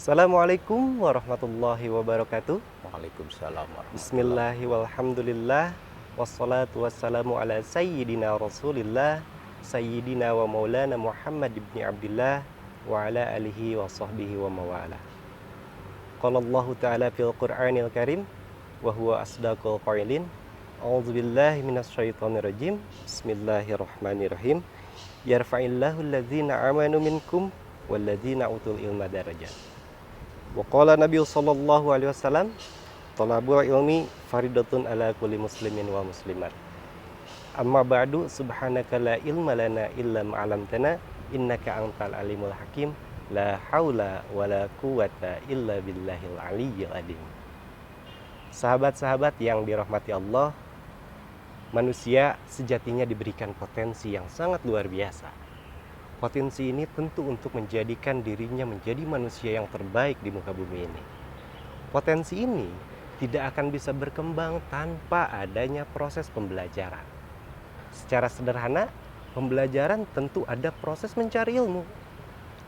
Assalamualaikum warahmatullahi wabarakatuh. Waalaikumsalam warahmatullahi. Bismillahi walhamdulillah. Wassalatu wassalamu ala sayyidina rasulillah Sayyidina wa maulana Muhammad ibn Abdillah wa ala alihi wa sahbihi wa mawala. Qala Allah ta'ala fil Qur'anil Karim wa huwa asdaqul qailin. A'udzu billahi minasyaitonir rajim. Bismillahirrahmanirrahim. Yarfa'illahu alladzina amanu minkum walladzina utul ilma darajat. Wa qala Nabi sallallahu alaihi wasallam, talabul ilmi faridatun ala kulli muslimin wa muslimat. Amma ba'du, subhanaka la ilma lana illa ma 'allamtana innaka antal alimul hakim. La haula wala quwata illa billahil aliyyil azim. Sahabat-sahabat yang dirahmati Allah, manusia sejatinya diberikan potensi yang sangat luar biasa. Potensi ini tentu untuk menjadikan dirinya menjadi manusia yang terbaik di muka bumi ini. Potensi ini tidak akan bisa berkembang tanpa adanya proses pembelajaran. Secara sederhana, pembelajaran tentu ada proses mencari ilmu.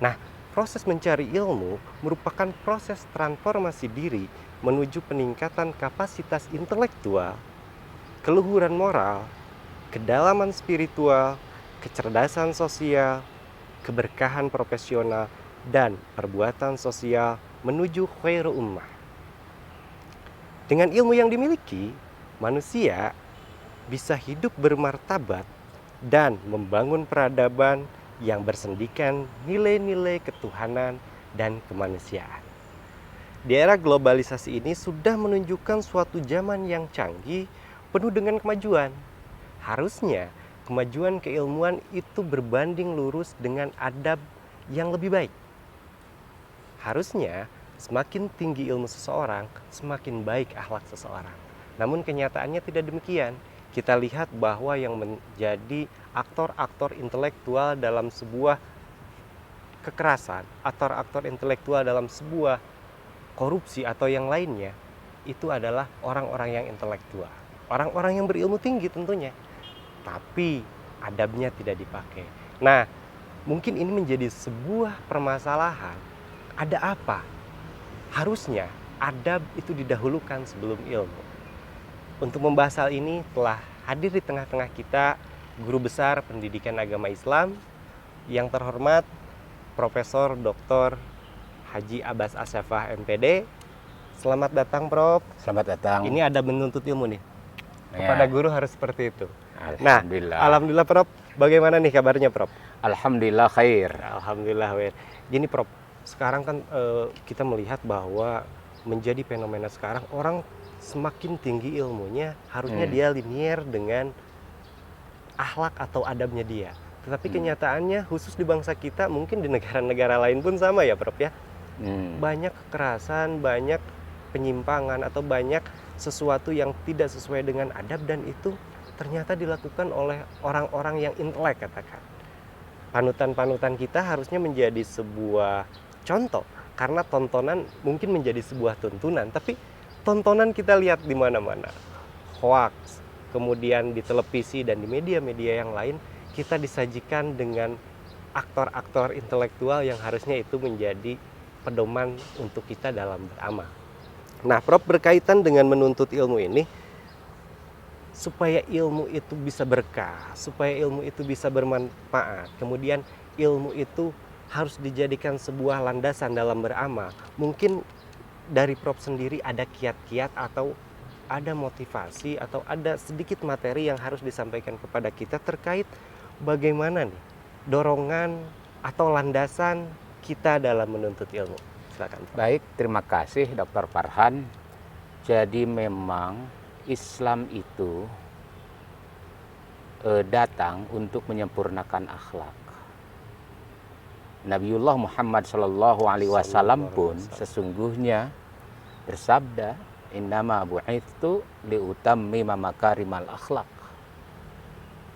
Nah, proses mencari ilmu merupakan proses transformasi diri menuju peningkatan kapasitas intelektual, keluhuran moral, kedalaman spiritual, kecerdasan sosial, keberkahan profesional, dan perbuatan sosial menuju khairu ummah. Dengan ilmu yang dimiliki, manusia bisa hidup bermartabat dan membangun peradaban yang bersendikan nilai-nilai ketuhanan dan kemanusiaan. Di era globalisasi ini sudah menunjukkan suatu zaman yang canggih, penuh dengan kemajuan. Harusnya kemajuan keilmuan itu berbanding lurus dengan adab yang lebih baik. Harusnya semakin tinggi ilmu seseorang, semakin baik akhlak seseorang. Namun kenyataannya tidak demikian. Kita lihat bahwa yang menjadi aktor-aktor intelektual dalam sebuah kekerasan, aktor-aktor intelektual dalam sebuah korupsi atau yang lainnya, itu adalah orang-orang yang intelektual. Orang-orang yang berilmu tinggi tentunya. Tapi adabnya tidak dipakai. Nah, mungkin ini menjadi sebuah permasalahan. Ada apa? Harusnya adab itu didahulukan sebelum ilmu. Untuk membahas hal ini telah hadir di tengah-tengah kita Guru Besar Pendidikan Agama Islam yang terhormat Profesor Dr. Haji Abbas Asyafah MPD. Selamat datang, Prof. Selamat datang. Ini adab menuntut ilmu nih. Kepada guru harus seperti itu. Alhamdulillah. Nah, alhamdulillah, Prof. Bagaimana nih kabarnya, Prof? Alhamdulillah khair. Alhamdulillah, Wer. Gini, Prof. Sekarang kan kita melihat bahwa menjadi fenomena sekarang orang semakin tinggi ilmunya, harusnya dia linier dengan akhlak atau adabnya dia. Tetapi kenyataannya khusus di bangsa kita, mungkin di negara-negara lain pun sama ya, Prof ya. Banyak kekerasan, banyak penyimpangan atau banyak sesuatu yang tidak sesuai dengan adab, dan itu ternyata dilakukan oleh orang-orang yang intelek, katakan. Panutan-panutan kita harusnya menjadi sebuah contoh, karena tontonan mungkin menjadi sebuah tuntunan, tapi tontonan kita lihat di mana-mana. Hoax, kemudian di televisi dan di media-media yang lain, kita disajikan dengan aktor-aktor intelektual yang harusnya itu menjadi pedoman untuk kita dalam beramal. Nah, Prof, berkaitan dengan menuntut ilmu ini, supaya ilmu itu bisa berkah, supaya ilmu itu bisa bermanfaat, kemudian ilmu itu harus dijadikan sebuah landasan dalam beramal. Mungkin dari Prof sendiri ada kiat-kiat atau ada motivasi atau ada sedikit materi yang harus disampaikan kepada kita terkait bagaimana nih dorongan atau landasan kita dalam menuntut ilmu. Silakan, Prof. Baik, terima kasih Dr. Farhan. Jadi memang Islam itu datang untuk menyempurnakan akhlak. Nabiullah Muhammad Shallallahu Alaihi Wasallam pun sesungguhnya bersabda, innama bu'ithtu liutammima makarimal akhlak.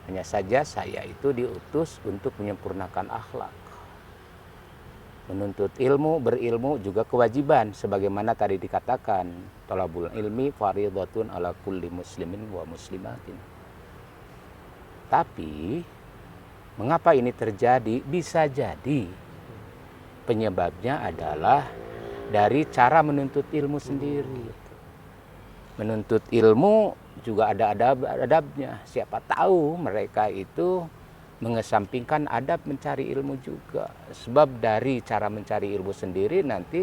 Hanya saja saya itu diutus untuk menyempurnakan akhlak. Menuntut ilmu, berilmu juga kewajiban, sebagaimana tadi dikatakan, talabul ilmi faridatun ala kulli muslimin wa muslimatin. Tapi mengapa ini terjadi? Bisa jadi penyebabnya adalah dari cara menuntut ilmu sendiri. Menuntut ilmu juga ada adab-adabnya. Siapa tahu mereka itu mengesampingkan adab mencari ilmu juga. Sebab dari cara mencari ilmu sendiri nanti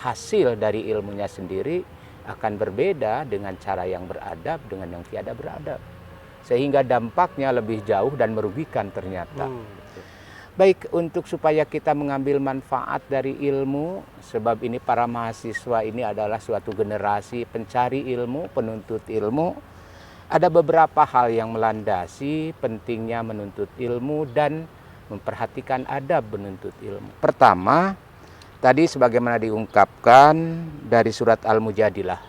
hasil dari ilmunya sendiri akan berbeda dengan cara yang beradab dengan yang tiada beradab. Sehingga dampaknya lebih jauh dan merugikan ternyata. Baik, untuk supaya kita mengambil manfaat dari ilmu, sebab ini para mahasiswa ini adalah suatu generasi pencari ilmu, penuntut ilmu. Ada beberapa hal yang melandasi pentingnya menuntut ilmu dan memperhatikan adab menuntut ilmu. Pertama, tadi sebagaimana diungkapkan dari surat Al-Mujadilah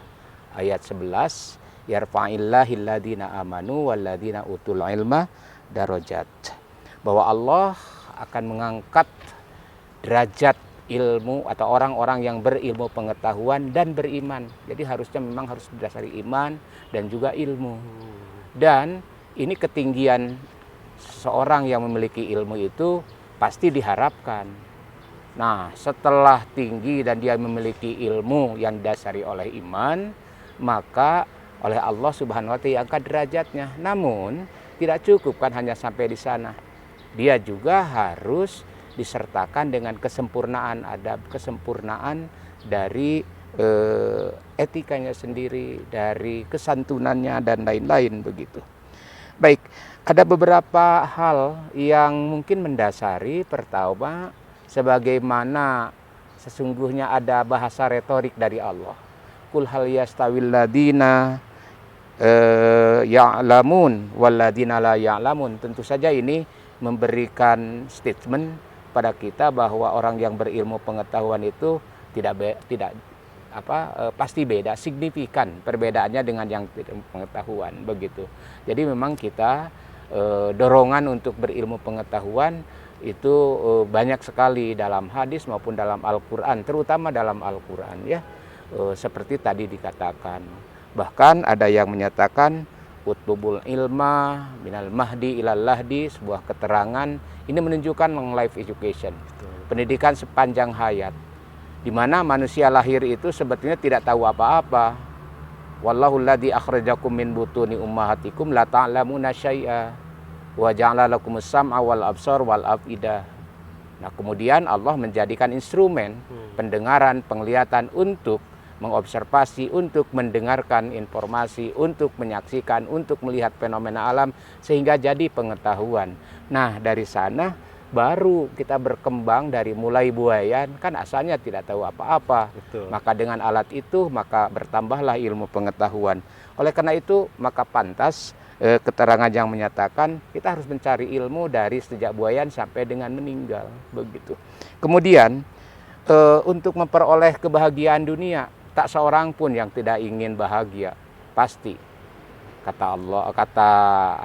ayat 11, yarfa'illahil ladzina amanu wal ladzina utul ilma darajat. Bahwa Allah akan mengangkat derajat ilmu atau orang-orang yang berilmu pengetahuan dan beriman. Jadi harusnya memang harus berdasari iman dan juga ilmu. Dan ini ketinggian seorang yang memiliki ilmu itu pasti diharapkan. Nah, setelah tinggi dan dia memiliki ilmu yang didasari oleh iman, maka oleh Allah Subhanahu wa Ta'ala diangkat derajatnya. Namun tidak cukup kan hanya sampai di sana. Dia juga harus disertakan dengan kesempurnaan adab, kesempurnaan dari etikanya sendiri, dari kesantunannya dan lain-lain begitu. Baik, ada beberapa hal yang mungkin mendasari. Pertama, sebagaimana sesungguhnya ada bahasa retorik dari Allah. Qul hal yastawil ladina ya'lamun wal ladina la ya'lamun. Tentu saja ini memberikan statement pada kita bahwa orang yang berilmu pengetahuan itu pasti beda, signifikan perbedaannya dengan yang tidak pengetahuan begitu. Jadi memang kita dorongan untuk berilmu pengetahuan itu banyak sekali dalam hadis maupun dalam Al-Qur'an, terutama dalam Al-Qur'an ya. Seperti tadi dikatakan. Bahkan ada yang menyatakan utlubul ilma minal mahdi ilal lahdi, sebuah keterangan ini menunjukkan life education, pendidikan sepanjang hayat, di mana manusia lahir itu sebetulnya tidak tahu apa-apa. Wallahu alladzi akhrajakum min butuni ummahatikum la ta'lamuna syai'a wa ja'ala lakumus sam'a wal absar wal afidah. Nah, kemudian Allah menjadikan instrumen pendengaran, penglihatan untuk mengobservasi, untuk mendengarkan informasi, untuk menyaksikan, untuk melihat fenomena alam, sehingga jadi pengetahuan. Nah, dari sana baru kita berkembang dari mulai buayan, kan asalnya tidak tahu apa-apa. Maka dengan alat itu, maka bertambahlah ilmu pengetahuan. Oleh karena itu, maka pantas keterangan yang menyatakan kita harus mencari ilmu dari sejak buayan sampai dengan meninggal. Begitu. Kemudian, untuk memperoleh kebahagiaan dunia, tak seorang pun yang tidak ingin bahagia, pasti. Kata Allah, kata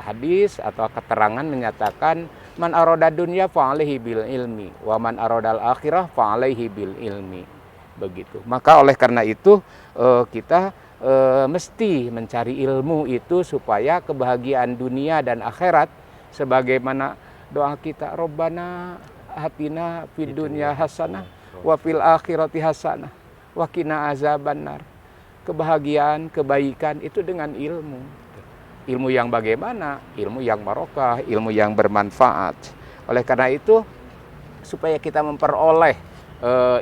hadis atau keterangan menyatakan man arada dunya fa'alaihi bil ilmi wa man aradal akhirah fa'alaihi bil ilmi. Begitu. Maka oleh karena itu kita mesti mencari ilmu itu supaya kebahagiaan dunia dan akhirat, sebagaimana doa kita, Rabbana atina fid dunya hasanah wa fil akhirati hasanah wa qina azabannar. Kebahagiaan, kebaikan itu dengan ilmu. Ilmu yang bagaimana? Ilmu yang barokah, ilmu yang bermanfaat. Oleh karena itu, supaya kita memperoleh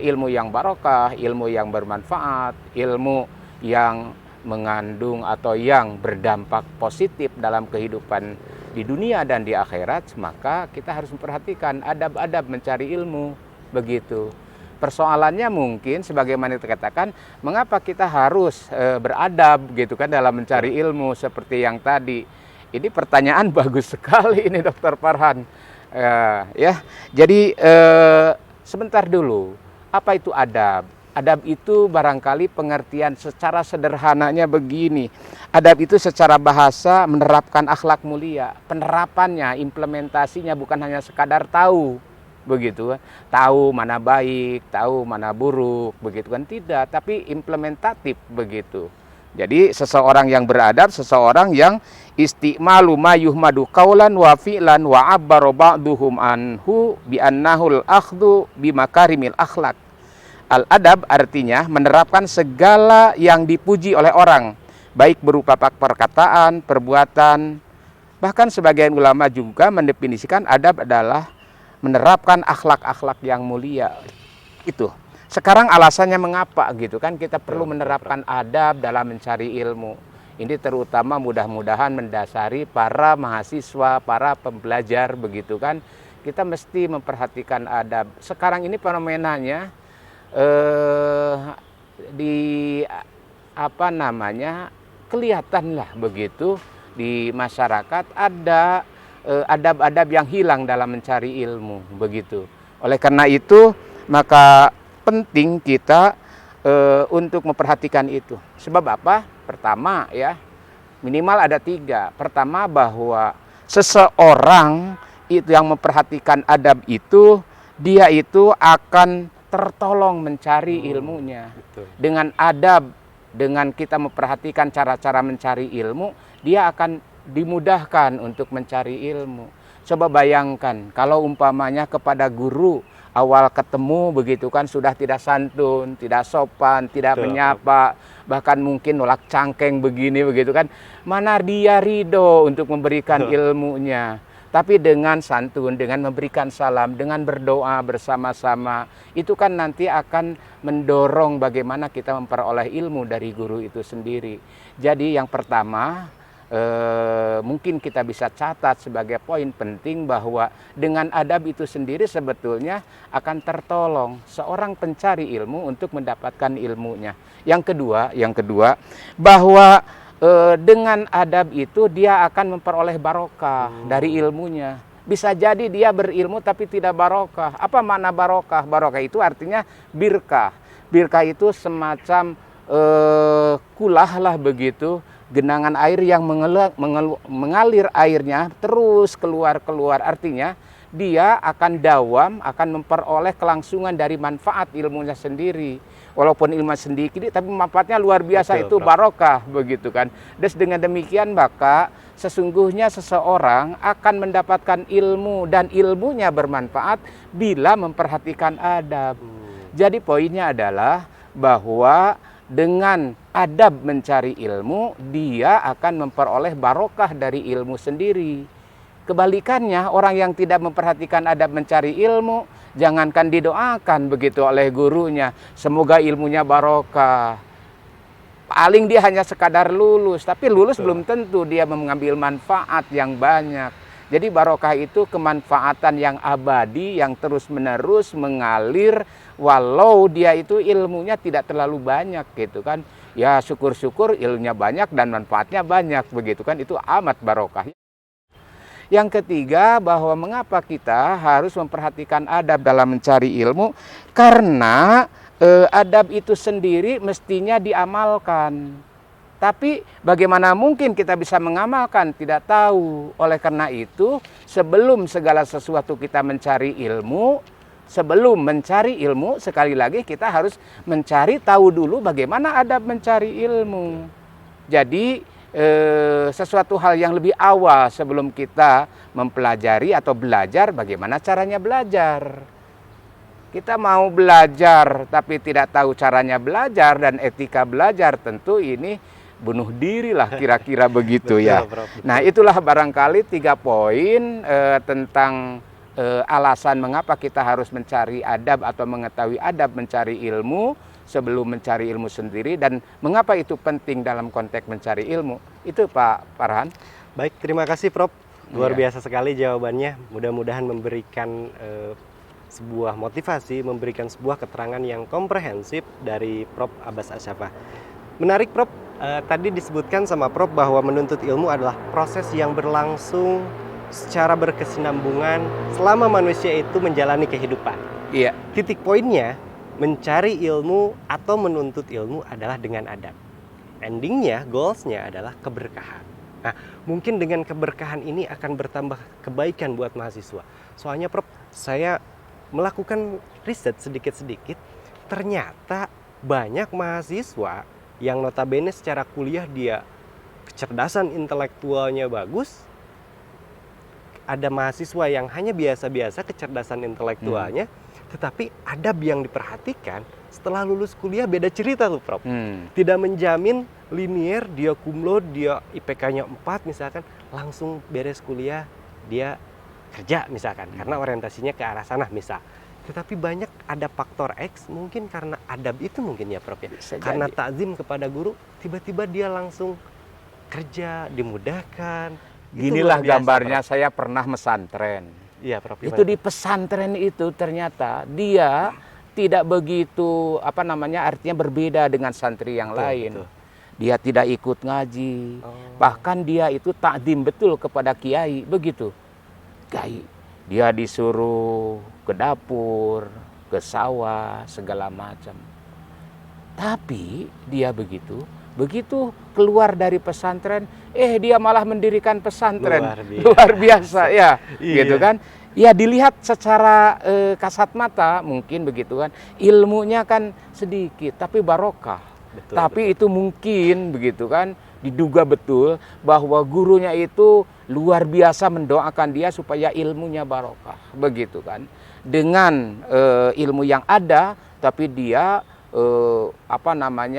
ilmu yang barokah, ilmu yang bermanfaat, ilmu yang mengandung atau yang berdampak positif dalam kehidupan di dunia dan di akhirat, maka kita harus memperhatikan adab-adab mencari ilmu. Begitu. Persoalannya mungkin sebagaimana dikatakan, mengapa kita harus beradab gitu kan dalam mencari ilmu seperti yang tadi. Ini pertanyaan bagus sekali ini Dr. Farhan. Ya, jadi sebentar dulu, apa itu adab? Adab itu barangkali pengertian secara sederhananya begini. Adab itu secara bahasa menerapkan akhlak mulia. Penerapannya, implementasinya bukan hanya sekadar tahu. Begitu, tahu mana baik, tahu mana buruk, begitu kan, tidak, tapi implementatif begitu. Jadi seseorang yang beradab, seseorang yang istiqmalu ma yuhmadu qaulan wa fi'lan wa abbara ba'duhum anhu bi annahul akhdhu bi makarimil akhlak. Al-adab artinya menerapkan segala yang dipuji oleh orang, baik berupa perkataan, perbuatan. Bahkan sebagian ulama juga mendefinisikan adab adalah menerapkan akhlak-akhlak yang mulia. Itu. Sekarang alasannya mengapa gitu kan kita perlu menerapkan adab dalam mencari ilmu. Ini terutama mudah-mudahan mendasari para mahasiswa, para pembelajar begitu kan. Kita mesti memperhatikan adab. Sekarang ini fenomenanya di apa namanya kelihatan lah begitu di masyarakat ada adab-adab yang hilang dalam mencari ilmu begitu. Oleh karena itu maka penting kita untuk memperhatikan itu. Sebab apa? Pertama ya minimal ada 3. Pertama bahwa seseorang itu yang memperhatikan adab itu dia itu akan tertolong mencari ilmunya. Betul. Dengan adab, dengan kita memperhatikan cara-cara mencari ilmu, dia akan dimudahkan untuk mencari ilmu. Coba bayangkan kalau umpamanya kepada guru awal ketemu begitu kan sudah tidak santun, tidak sopan, tidak menyapa, bahkan mungkin nolak cangkeng begini begitu kan. Mana dia ridho untuk memberikan ilmunya. Tapi dengan santun, dengan memberikan salam, dengan berdoa bersama-sama, itu kan nanti akan mendorong bagaimana kita memperoleh ilmu dari guru itu sendiri. Jadi yang pertama, mungkin kita bisa catat sebagai poin penting bahwa dengan adab itu sendiri sebetulnya akan tertolong seorang pencari ilmu untuk mendapatkan ilmunya. Yang kedua, bahwa dengan adab itu dia akan memperoleh barokah dari ilmunya. Bisa jadi dia berilmu tapi tidak barokah. Apa makna barokah? Barokah itu artinya birkah. Birkah itu semacam kulah lah begitu, genangan air yang mengalir airnya terus keluar. Artinya dia akan dawam, akan memperoleh kelangsungan dari manfaat ilmunya sendiri. Walaupun ilmu sedikit, tapi manfaatnya luar biasa. Betul, itu barokah begitu kan. Dan dengan demikian maka sesungguhnya seseorang akan mendapatkan ilmu dan ilmunya bermanfaat bila memperhatikan adab. Jadi poinnya adalah bahwa dengan adab mencari ilmu, dia akan memperoleh barokah dari ilmu sendiri. Kebalikannya, orang yang tidak memperhatikan adab mencari ilmu, jangankan didoakan begitu oleh gurunya, semoga ilmunya barokah. Paling dia hanya sekadar lulus, tapi lulus belum tentu dia mengambil manfaat yang banyak. Jadi barokah itu kemanfaatan yang abadi, yang terus-menerus mengalir, walau dia itu ilmunya tidak terlalu banyak gitu kan. Ya syukur-syukur ilmunya banyak dan manfaatnya banyak begitu kan, itu amat barokah. Yang ketiga, bahwa mengapa kita harus memperhatikan adab dalam mencari ilmu, karena adab itu sendiri mestinya diamalkan. Tapi bagaimana mungkin kita bisa mengamalkan? Tidak tahu. Oleh karena itu, sebelum segala sesuatu kita mencari ilmu, sekali lagi kita harus mencari tahu dulu bagaimana adab mencari ilmu. Jadi sesuatu hal yang lebih awal sebelum kita mempelajari atau belajar, bagaimana caranya belajar. Kita mau belajar tapi tidak tahu caranya belajar dan etika belajar, tentu ini bunuh diri lah kira-kira begitu. Betul, ya. Bro, betul. Nah itulah barangkali 3 poin tentang alasan mengapa kita harus mencari adab atau mengetahui adab mencari ilmu sebelum mencari ilmu sendiri, dan mengapa itu penting dalam konteks mencari ilmu. Itu Pak Farhan. Baik, terima kasih Prof. Luar biasa sekali jawabannya. Mudah-mudahan memberikan sebuah motivasi, memberikan sebuah keterangan yang komprehensif dari Prof. Abbas Asyafah. Menarik Prof, tadi disebutkan sama Prof bahwa menuntut ilmu adalah proses yang berlangsung secara berkesinambungan selama manusia itu menjalani kehidupan. Iya. Titik poinnya, mencari ilmu atau menuntut ilmu adalah dengan adab. Endingnya, goalsnya adalah keberkahan. Nah, mungkin dengan keberkahan ini akan bertambah kebaikan buat mahasiswa. Soalnya Prof, saya melakukan riset sedikit-sedikit, ternyata banyak mahasiswa yang notabene secara kuliah dia kecerdasan intelektualnya bagus. Ada mahasiswa yang hanya biasa-biasa kecerdasan intelektualnya, Tetapi adab yang diperhatikan setelah lulus kuliah beda cerita tuh Prof. Hmm. Tidak menjamin linier, dia cum laude, dia IPK-nya 4 misalkan, langsung beres kuliah dia kerja misalkan, karena orientasinya ke arah sana misal. Tetapi banyak ada faktor X, mungkin karena adab itu mungkin ya Prof ya. Bisa Karena jadi. takzim kepada guru, tiba-tiba dia langsung kerja, dimudahkan. Itu Ginilah luar biasa, gambarnya, Prof. saya pernah mesantren. Iya Prof, Itu gimana di tuh? pesantren itu ternyata dia tidak begitu artinya berbeda dengan santri yang Betul, lain. betul. Dia tidak ikut ngaji. Oh. Bahkan dia itu takdim betul kepada kiai, begitu. Kiai, dia disuruh ke dapur, ke sawah, segala macam. Tapi dia begitu keluar dari pesantren, dia malah mendirikan pesantren. Luar biasa. Luar biasa ya, Iya. gitu kan? Ya dilihat secara kasat mata mungkin begitu kan, ilmunya kan sedikit tapi barokah. Betul, Tapi betul. itu mungkin begitu kan, diduga betul bahwa gurunya itu luar biasa mendoakan dia supaya ilmunya barokah, begitu kan. Dengan ilmu yang ada, tapi dia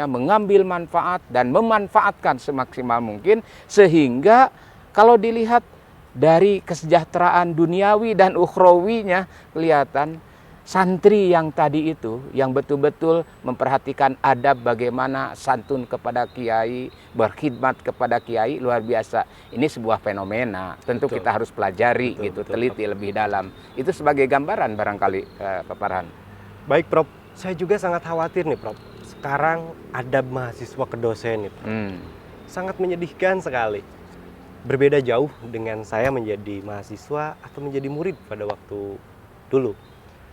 mengambil manfaat dan memanfaatkan semaksimal mungkin, sehingga kalau dilihat dari kesejahteraan duniawi dan ukhrawinya kelihatan santri yang tadi itu yang betul-betul memperhatikan adab, bagaimana santun kepada kiai, berkhidmat kepada kiai, luar biasa. Ini sebuah fenomena, tentu Betul. kita harus pelajari Betul, gitu, betul, teliti lebih dalam. Itu sebagai gambaran barangkali, Pak Farhan. Baik Prof, saya juga sangat khawatir nih Prof. Sekarang adab mahasiswa ke dosen nih Prof. Sangat menyedihkan sekali. Berbeda jauh dengan saya menjadi mahasiswa atau menjadi murid pada waktu dulu.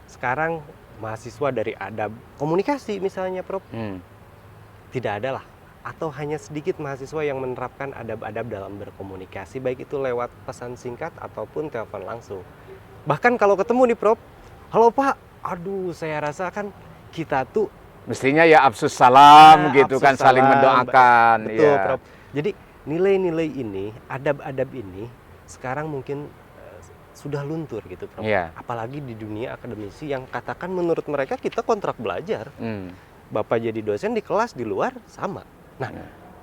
Sekarang mahasiswa dari adab komunikasi misalnya Prof, tidak ada lah. Atau hanya sedikit mahasiswa yang menerapkan adab-adab dalam berkomunikasi, baik itu lewat pesan singkat ataupun telepon langsung. Bahkan kalau ketemu nih Prof, halo Pak, aduh saya rasa kan kita tuh Mestinya ya absus salam ya, gitu absus kan, saling salam. mendoakan. Betul Ya. Prof. Jadi nilai-nilai ini, adab-adab ini sekarang mungkin sudah luntur gitu Prof. Iya. Apalagi di dunia akademisi yang katakan menurut mereka kita kontrak belajar. Bapak jadi dosen di kelas, di luar sama. Nah,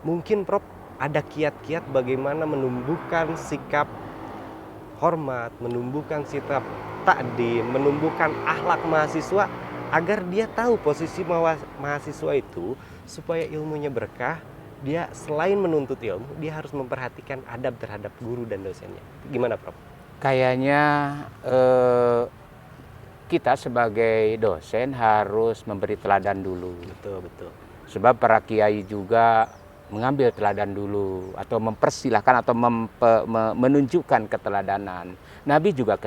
mungkin Prof ada kiat-kiat bagaimana menumbuhkan sikap hormat, menumbuhkan sikap takdim, menumbuhkan akhlak mahasiswa agar dia tahu posisi mahasiswa itu supaya ilmunya berkah. Dia selain menuntut ilmu, dia harus memperhatikan adab terhadap guru dan dosennya. Gimana Prof? Kayaknya kita sebagai dosen harus memberi teladan dulu. Betul, betul. Sebab para kiai juga mengambil teladan dulu atau mempersilahkan atau menunjukkan keteladanan. Nabi juga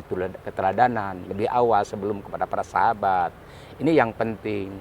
keteladanan lebih awal sebelum kepada para sahabat. Ini yang penting.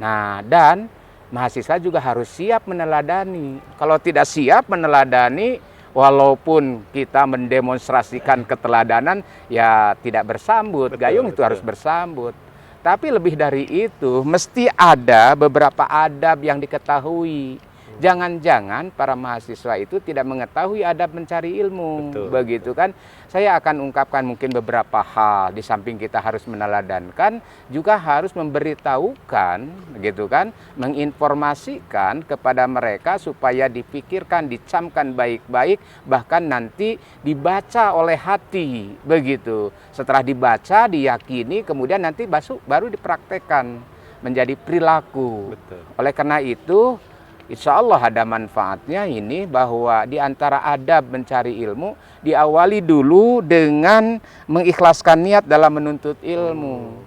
Nah, dan mahasiswa juga harus siap meneladani. Kalau tidak siap meneladani, walaupun kita mendemonstrasikan keteladanan, ya tidak bersambut. Betul, Gayung itu betul. harus bersambut. Tapi lebih dari itu, mesti ada beberapa adab yang diketahui. Jangan-jangan para mahasiswa itu tidak mengetahui adab mencari ilmu. Betul, Begitu kan? Saya akan ungkapkan mungkin beberapa hal. Di samping kita harus meneladankan, juga harus memberitahukan, gitu kan? Menginformasikan kepada mereka supaya dipikirkan, dicamkan baik-baik, bahkan nanti dibaca oleh hati, begitu. Setelah dibaca, diyakini, kemudian nanti baru dipraktekkan menjadi perilaku. Betul. Oleh karena itu, insya Allah ada manfaatnya ini, bahwa di antara adab mencari ilmu diawali dulu dengan mengikhlaskan niat dalam menuntut ilmu.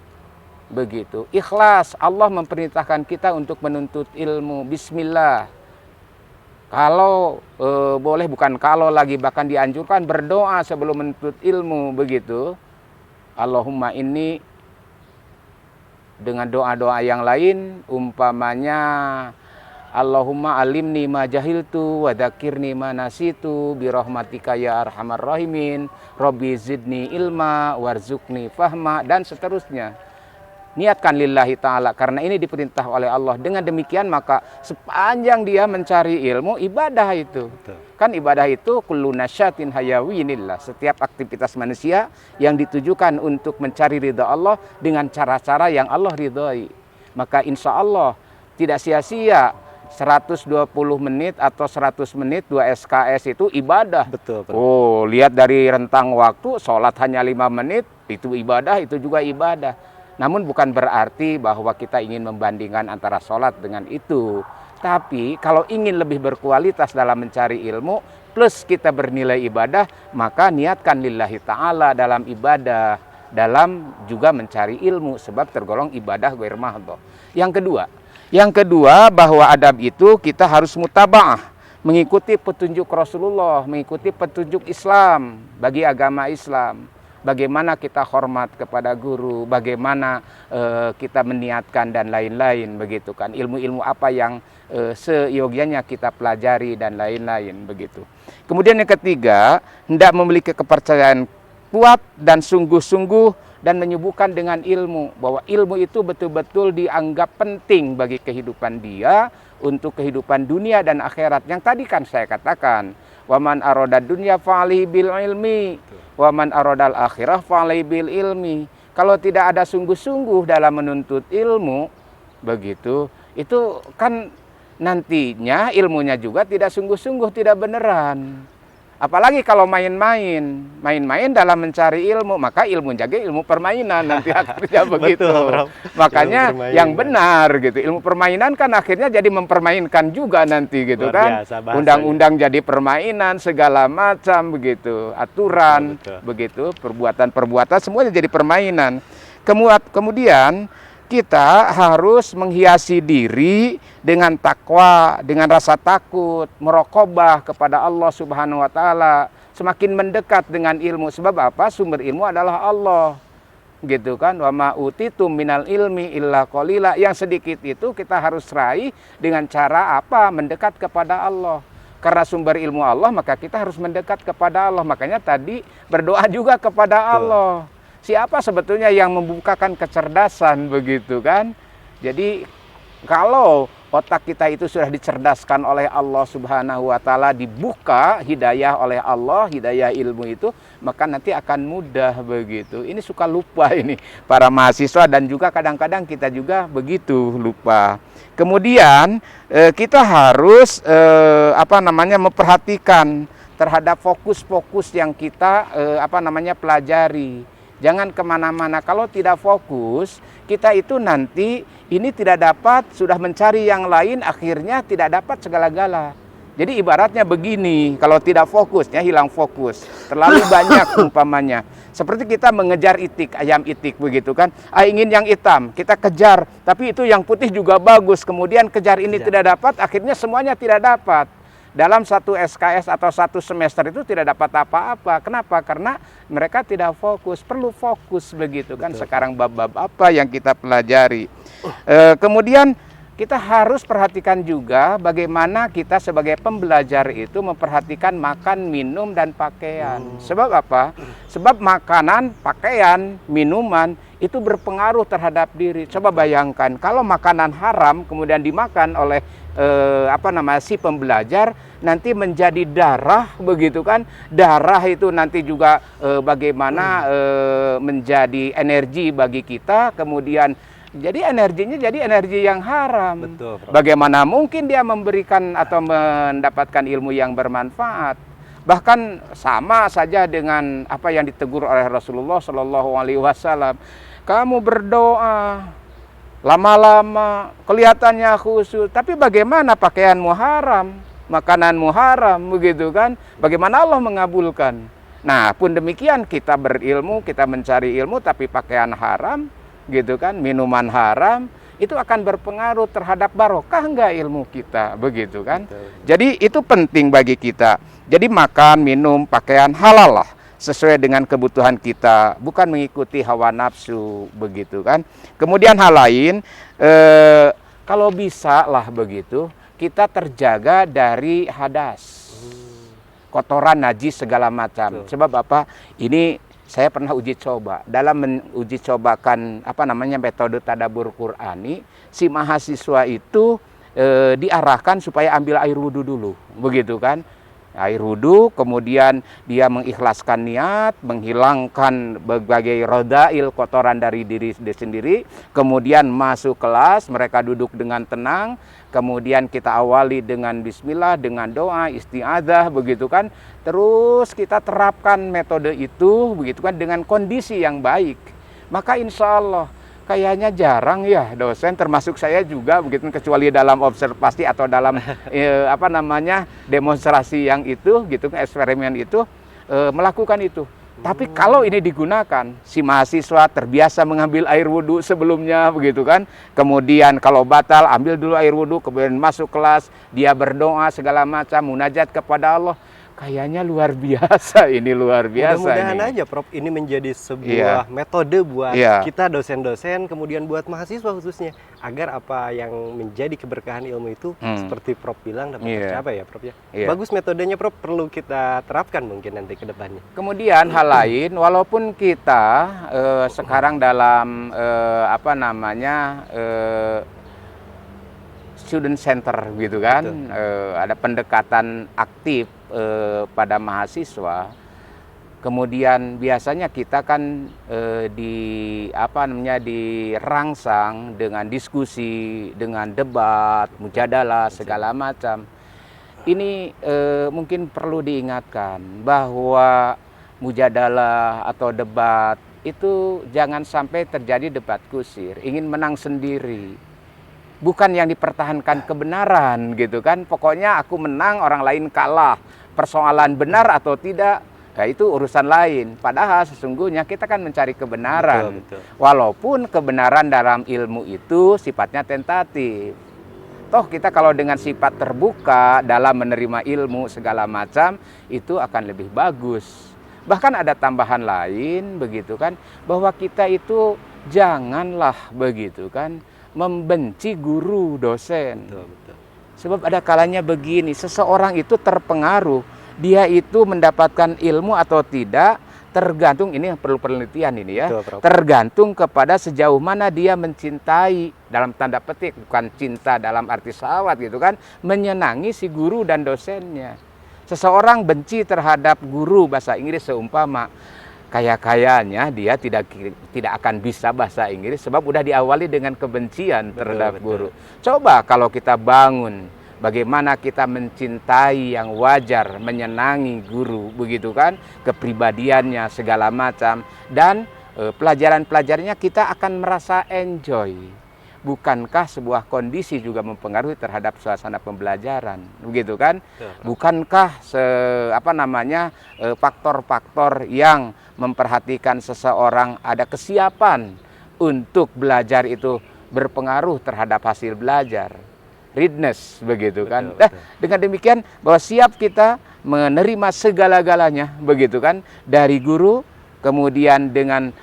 Begitu. Ikhlas. Allah memerintahkan kita untuk menuntut ilmu. Bismillah. Kalau boleh, bukan kalau lagi, bahkan dianjurkan berdoa sebelum menuntut ilmu, begitu. Allahumma inni, dengan doa-doa yang lain umpamanya Allahumma alimni ma jahiltu wa dzakirni ma nasitu bi rahmatika ya arhamar rahimin, rabbi zidni ilma warzuqni fahma, dan seterusnya. Niatkan lillahi ta'ala, karena ini diperintah oleh Allah. Dengan demikian maka sepanjang dia mencari ilmu, ibadah itu. Betul. Kan ibadah itu kullu nasyatin hayawinillah. Setiap aktivitas manusia yang ditujukan untuk mencari ridha Allah dengan cara-cara yang Allah ridhoi. Maka insya Allah tidak sia-sia 120 menit atau 100 menit 2 SKS itu ibadah. Betul. Oh, lihat dari rentang waktu, sholat hanya 5 menit, itu ibadah, itu juga ibadah. Namun bukan berarti bahwa kita ingin membandingkan antara sholat dengan itu. Tapi kalau ingin lebih berkualitas dalam mencari ilmu, plus kita bernilai ibadah, maka niatkan lillahi ta'ala dalam ibadah, dalam juga mencari ilmu, sebab tergolong ibadah ghair mahdhah. Yang kedua bahwa adab itu kita harus mutaba'ah, mengikuti petunjuk Rasulullah, mengikuti petunjuk Islam bagi agama Islam. Bagaimana kita hormat kepada guru, bagaimana kita meniatkan dan lain-lain begitu kan. Ilmu-ilmu apa yang seyogyanya kita pelajari dan lain-lain begitu. Kemudian yang ketiga, hendak memiliki kepercayaan kuat dan sungguh-sungguh dan menyibukkan dengan ilmu, bahwa ilmu itu betul-betul dianggap penting bagi kehidupan dia, untuk kehidupan dunia dan akhirat. Yang tadi kan saya katakan, waman aradad dunya fa'alihi bil ilmi, waman aradal akhirah fa'alihi bil ilmi. Kalau tidak ada sungguh-sungguh dalam menuntut ilmu, begitu, itu kan nantinya ilmunya juga tidak sungguh-sungguh, tidak beneran. Apalagi kalau main-main dalam mencari ilmu, maka ilmu jaga ilmu permainan nanti akhirnya begitu. Betul, makanya yang benar gitu. Ilmu permainan kan akhirnya jadi mempermainkan juga nanti gitu. Luar kan. Undang-undang jadi permainan, segala macam begitu. Aturan begitu, perbuatan-perbuatan semuanya jadi permainan. Kemudian kita harus menghiasi diri dengan takwa, dengan rasa takut, merokobah kepada Allah Subhanahu wa taala, semakin mendekat dengan ilmu. Sebab apa? Sumber ilmu adalah Allah. Gitu kan? Wa ma utitum minal ilmi illa qalila. Yang sedikit itu kita harus raih dengan cara apa? Mendekat kepada Allah. Karena sumber ilmu Allah, maka kita harus mendekat kepada Allah. Makanya tadi berdoa juga kepada Allah. Siapa sebetulnya yang membukakan kecerdasan begitu kan? Jadi kalau otak kita itu sudah dicerdaskan oleh Allah Subhanahu wa taala, dibuka hidayah oleh Allah, hidayah ilmu itu, maka nanti akan mudah begitu. Ini suka lupa ini para mahasiswa, dan juga kadang-kadang kita juga begitu lupa. Kemudian kita harus memperhatikan terhadap fokus-fokus yang kita pelajari. Jangan kemana-mana. Kalau tidak fokus, kita itu nanti ini tidak dapat, sudah mencari yang lain, akhirnya tidak dapat segala-gala. Jadi ibaratnya begini, kalau tidak fokusnya hilang fokus. Terlalu banyak umpamanya. Seperti kita mengejar itik, ayam itik begitu kan. Ingin yang hitam, kita kejar. Tapi itu yang putih juga bagus. Kemudian kejar ini tidak dapat, akhirnya semuanya tidak dapat. Dalam satu SKS atau satu semester itu tidak dapat apa-apa. Kenapa? Karena mereka tidak fokus. Perlu fokus begitu kan. Betul. Sekarang bab-bab apa yang kita pelajari. Kemudian kita harus perhatikan juga bagaimana kita sebagai pembelajar itu memperhatikan makan, minum, dan pakaian. Sebab apa? Sebab makanan, pakaian, minuman itu berpengaruh terhadap diri. Coba bayangkan kalau makanan haram kemudian dimakan oleh si pembelajar, nanti menjadi darah begitu kan. Darah itu nanti juga bagaimana menjadi energi bagi kita, kemudian jadi energinya jadi energi yang haram. Betul, bagaimana mungkin dia memberikan atau mendapatkan ilmu yang bermanfaat? Bahkan sama saja dengan apa yang ditegur oleh Rasulullah Shallallahu Alaihi Wasallam. Kamu berdoa lama-lama, kelihatannya khusyuk, tapi bagaimana pakaianmu haram, makananmu haram, begitu kan? Bagaimana Allah mengabulkan? Nah, pun demikian kita berilmu, kita mencari ilmu, tapi pakaian haram, gitu kan? Minuman haram, itu akan berpengaruh terhadap barokah enggak ilmu kita, begitu kan? Betul. Jadi itu penting bagi kita. Jadi makan, minum, pakaian halal lah, sesuai dengan kebutuhan kita, bukan mengikuti hawa nafsu, begitu kan. Kemudian hal lain, kalau bisa lah begitu, kita terjaga dari hadas, kotoran, najis, segala macam. Sebab apa? Ini saya pernah uji coba dalam uji cobakan metode tadabbur Qur'ani, si mahasiswa itu diarahkan supaya ambil air wudhu dulu, begitu kan? Air wudhu, kemudian dia mengikhlaskan niat, menghilangkan berbagai rodail kotoran dari diri sendiri, kemudian masuk kelas, mereka duduk dengan tenang, kemudian kita awali dengan bismillah, dengan doa, isti'adzah, begitu kan, terus kita terapkan metode itu, begitu kan, dengan kondisi yang baik, maka insya Allah kayaknya jarang ya dosen, termasuk saya juga begitu, kecuali dalam observasi atau dalam demonstrasi yang itu gitu, eksperimen itu melakukan itu. Tapi kalau ini digunakan, si mahasiswa terbiasa mengambil air wudhu sebelumnya, begitu kan. Kemudian kalau batal, ambil dulu air wudhu, kemudian masuk kelas, dia berdoa segala macam, munajat kepada Allah. Kayaknya luar biasa ini, luar biasa. Mudah-mudahan aja Prof, ini menjadi sebuah metode buat kita dosen-dosen, kemudian buat mahasiswa khususnya, agar apa yang menjadi keberkahan ilmu itu seperti Prof bilang dapat tercapai ya Prof ya. Bagus metodenya Prof, perlu kita terapkan mungkin nanti ke depannya. Kemudian hal lain, walaupun kita sekarang dalam student center gitu kan, ada pendekatan aktif pada mahasiswa. Kemudian biasanya kita kan dirangsang dengan diskusi, dengan debat, mujadalah segala macam. Ini mungkin perlu diingatkan bahwa mujadalah atau debat itu jangan sampai terjadi debat kusir, ingin menang sendiri. Bukan yang dipertahankan kebenaran gitu kan, pokoknya aku menang, orang lain kalah. Persoalan benar atau tidak, ya itu urusan lain. Padahal sesungguhnya kita kan mencari kebenaran. Betul. Walaupun kebenaran dalam ilmu itu sifatnya tentatif. Toh kita kalau dengan sifat terbuka dalam menerima ilmu segala macam, itu akan lebih bagus. Bahkan ada tambahan lain begitu kan, bahwa kita itu janganlah begitu kan membenci guru dosen. Betul. Sebab ada kalanya begini, seseorang itu terpengaruh, dia itu mendapatkan ilmu atau tidak, tergantung, ini yang perlu penelitian ini ya, tergantung kepada sejauh mana dia mencintai, dalam tanda petik, bukan cinta dalam arti syahwat gitu kan, menyenangi si guru dan dosennya. Seseorang benci terhadap guru bahasa Inggris seumpama, kayaknya dia tidak akan bisa bahasa Inggris sebab udah diawali dengan kebencian terhadap guru. Coba kalau kita bangun bagaimana kita mencintai yang wajar, menyenangi guru, begitu kan, kepribadiannya segala macam, dan pelajaran-pelajarannya kita akan merasa enjoy. Bukankah sebuah kondisi juga mempengaruhi terhadap suasana pembelajaran, begitu kan? Bukankah faktor-faktor yang memperhatikan seseorang ada kesiapan untuk belajar itu berpengaruh terhadap hasil belajar, readiness, begitu kan? Dengan demikian bahwa siap kita menerima segala-galanya, begitu kan, dari guru, kemudian dengan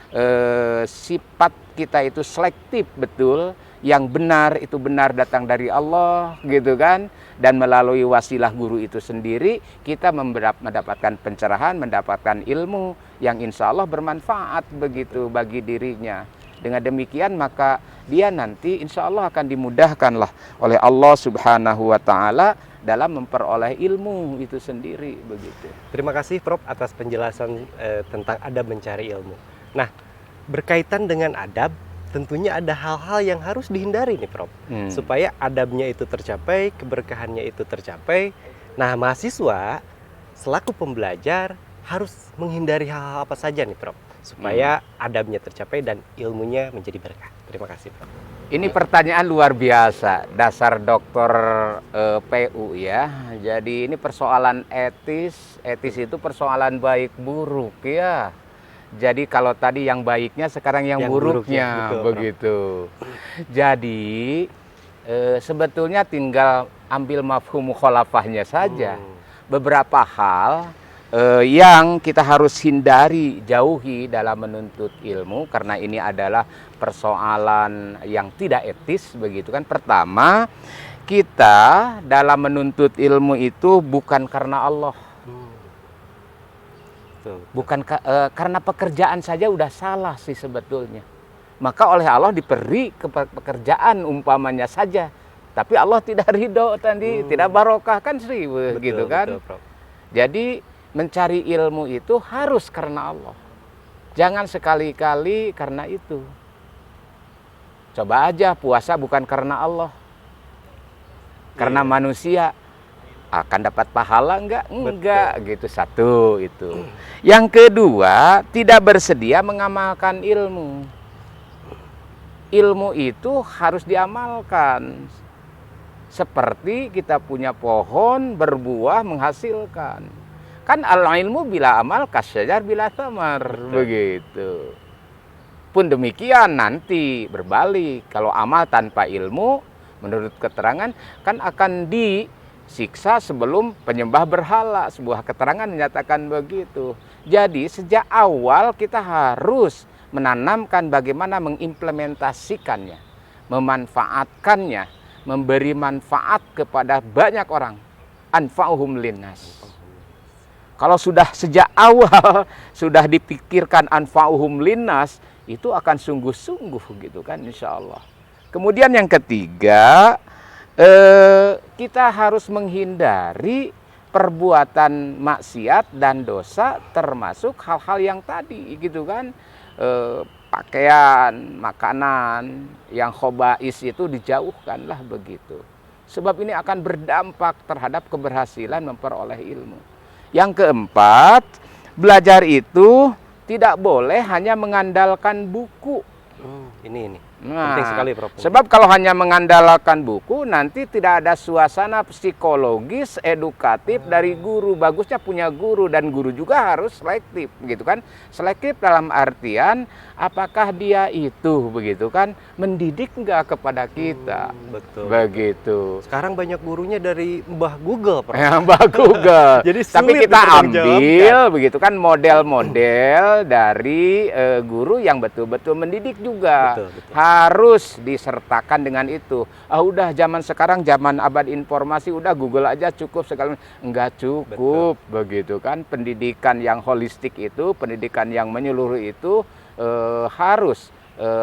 sifat kita itu selektif betul, yang benar itu benar datang dari Allah, gitu kan, dan melalui wasilah guru itu sendiri kita mendapatkan pencerahan, mendapatkan ilmu yang insya Allah bermanfaat begitu bagi dirinya. Dengan demikian maka dia nanti insya Allah akan dimudahkanlah oleh Allah Subhanahu wa Ta'ala dalam memperoleh ilmu itu sendiri, begitu. Terima kasih Prof atas penjelasan tentang adab mencari ilmu. Nah, berkaitan dengan adab, tentunya ada hal-hal yang harus dihindari nih Prof, supaya adabnya itu tercapai, keberkahannya itu tercapai. Nah, mahasiswa selaku pembelajar harus menghindari hal-hal apa saja nih Prof, supaya adabnya tercapai dan ilmunya menjadi berkah. Terima kasih Prof. Ini pertanyaan luar biasa, dasar dokter PU ya. Jadi ini persoalan etis itu persoalan baik buruk ya. Jadi kalau tadi yang baiknya, sekarang yang buruknya, betul, begitu. Jadi sebetulnya tinggal ambil mafhum mukhalafahnya saja. Beberapa hal yang kita harus hindari, jauhi dalam menuntut ilmu, karena ini adalah persoalan yang tidak etis, begitu kan. Pertama, kita dalam menuntut ilmu itu bukan karena Allah. Betul. Bukan karena pekerjaan saja udah salah sih sebetulnya. Maka oleh Allah diberi pekerjaan umpamanya saja, tapi Allah tidak ridho tadi, tidak barokah kan sih begitu kan. Betul, Prof. Jadi mencari ilmu itu harus karena Allah. Jangan sekali-kali karena itu. Coba aja puasa bukan karena Allah. Karena manusia akan dapat pahala enggak? Enggak, gitu. Satu itu. Yang kedua, tidak bersedia mengamalkan ilmu. Ilmu itu harus diamalkan. Seperti kita punya pohon berbuah menghasilkan. Kan al-ilmu bila amal kasyajar bila thamar. Begitu. Pun demikian nanti berbalik. Kalau amal tanpa ilmu, menurut keterangan, kan akan disiksa sebelum penyembah berhala. Sebuah keterangan menyatakan begitu. Jadi sejak awal kita harus menanamkan bagaimana mengimplementasikannya, memanfaatkannya, memberi manfaat kepada banyak orang. Anfa'uhum linnas. Kalau sudah sejak awal sudah dipikirkan anfa'uhum linnas, itu akan sungguh-sungguh gitu kan insya Allah. Kemudian yang ketiga, kita harus menghindari perbuatan maksiat dan dosa, termasuk hal-hal yang tadi gitu kan. Pakaian, makanan yang khobais itu dijauhkanlah begitu. Sebab ini akan berdampak terhadap keberhasilan memperoleh ilmu. Yang keempat, belajar itu tidak boleh hanya mengandalkan buku. Ini Nah, penting sekali, Prof. sebab kalau hanya mengandalkan buku, nanti tidak ada suasana psikologis, edukatif dari guru. Bagusnya punya guru, dan guru juga harus selektif, gitu kan? Selektif dalam artian, apakah dia itu, begitu kan, mendidik nggak kepada kita? Betul. Begitu. Sekarang banyak gurunya dari Mbah Google, Prof. Mbak Google. Jadi Tapi sulit kita ambil, dipertanggungjawabkan. begitu kan, model-model dari guru yang betul-betul mendidik juga. Betul. Harus disertakan dengan itu. Udah zaman sekarang, zaman abad informasi, udah Google aja cukup segala. Enggak cukup, begitu kan. Pendidikan yang holistik itu, pendidikan yang menyeluruh itu harus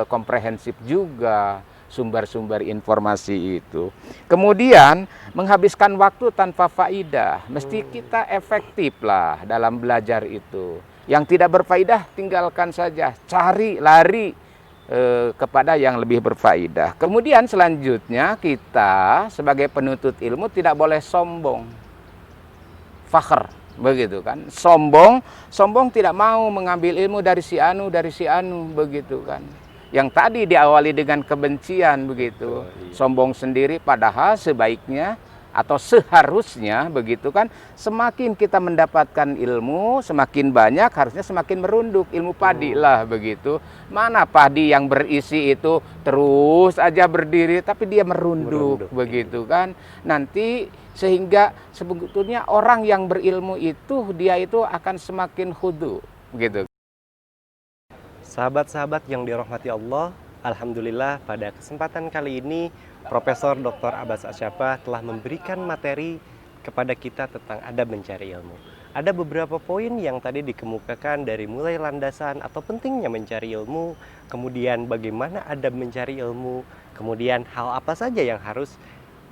komprehensif juga sumber-sumber informasi itu. Kemudian menghabiskan waktu tanpa faidah. Mesti kita efektif lah dalam belajar itu. Yang tidak berfaidah tinggalkan saja. Cari, lari kepada yang lebih berfaedah. Kemudian selanjutnya kita sebagai penuntut ilmu tidak boleh sombong. Fakhr, begitu kan. Sombong tidak mau mengambil ilmu dari si anu, begitu kan. Yang tadi diawali dengan kebencian begitu. Sombong sendiri, padahal sebaiknya atau seharusnya begitu kan, semakin kita mendapatkan ilmu, semakin banyak, harusnya semakin merunduk. Ilmu padi lah begitu. Mana padi yang berisi itu terus aja berdiri, tapi dia merunduk begitu kan. Nanti sehingga sebetulnya orang yang berilmu itu, dia itu akan semakin khudu begitu. Sahabat-sahabat yang dirahmati Allah, alhamdulillah pada kesempatan kali ini Profesor Dr. Abbas Asyafah telah memberikan materi kepada kita tentang adab mencari ilmu. Ada beberapa poin yang tadi dikemukakan, dari mulai landasan atau pentingnya mencari ilmu, kemudian bagaimana adab mencari ilmu, kemudian hal apa saja yang harus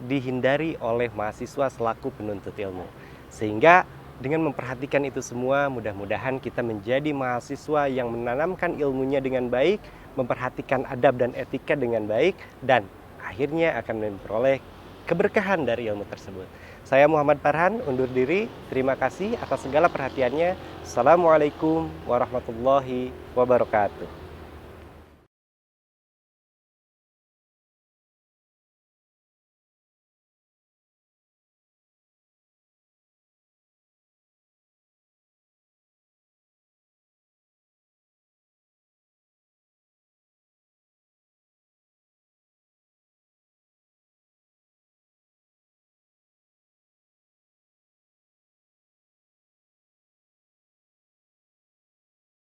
dihindari oleh mahasiswa selaku penuntut ilmu. Sehingga dengan memperhatikan itu semua, mudah-mudahan kita menjadi mahasiswa yang menanamkan ilmunya dengan baik, memperhatikan adab dan etika dengan baik, dan akhirnya akan memperoleh keberkahan dari ilmu tersebut. Saya Muhammad Farhan undur diri. Terima kasih atas segala perhatiannya. Assalamualaikum warahmatullahi wabarakatuh.